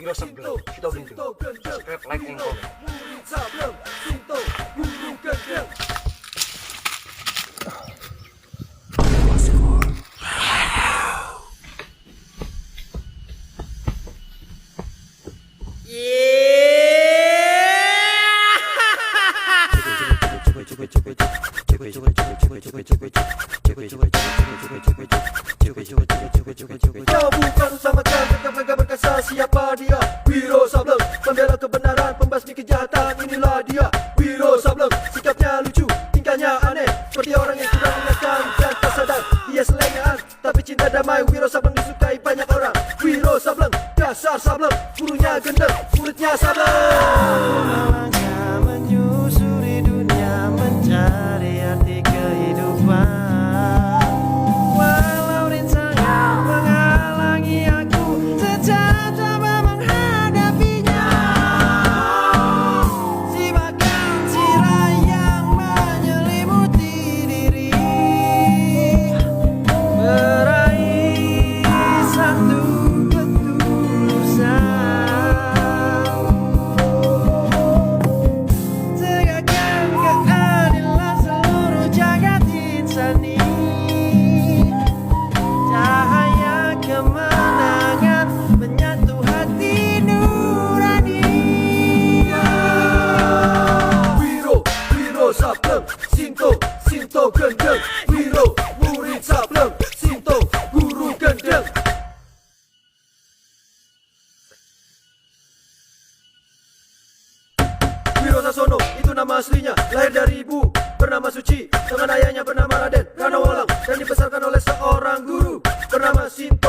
Wiro Sableng, Sinto Gendeng. Subscribe, like, and comment. Sableng, Sinto, Guru Gendeng. Kau bukan samakan rekan-rekan berkasa, siapa dia? Wiro Sableng, pembela kebenaran, pembasmi kejahatan, inilah dia. Wiro Sableng, sikapnya lucu, tingkahnya aneh, seperti orang yang kurang ingatkan dan tak sadar. Dia selengean, tapi cinta damai. Wiro Sableng disukai banyak orang. Wiro Sableng, dasar Sableng, gurunya gendeng, muridnya Sableng. Menyusuri dunia mencari arti kehidupan, walau rintangan menghalangi aku, tetap coba menghadapinya. Simakan tirai yang menyelimuti diri, meraih satu ketulusan. Cahaya kemenangan menyatu hati nurani. Wiro Sableng, Sinto Gendeng. Wiro, murid Sableng, Sinto, guru gendeng. Wiro Sasono, itu nama aslinya, lahir dari ibu bernama Suci, dengan ayahnya bernama Raden Ranawalang, dan dibesarkan oleh seorang guru bernama Sinto.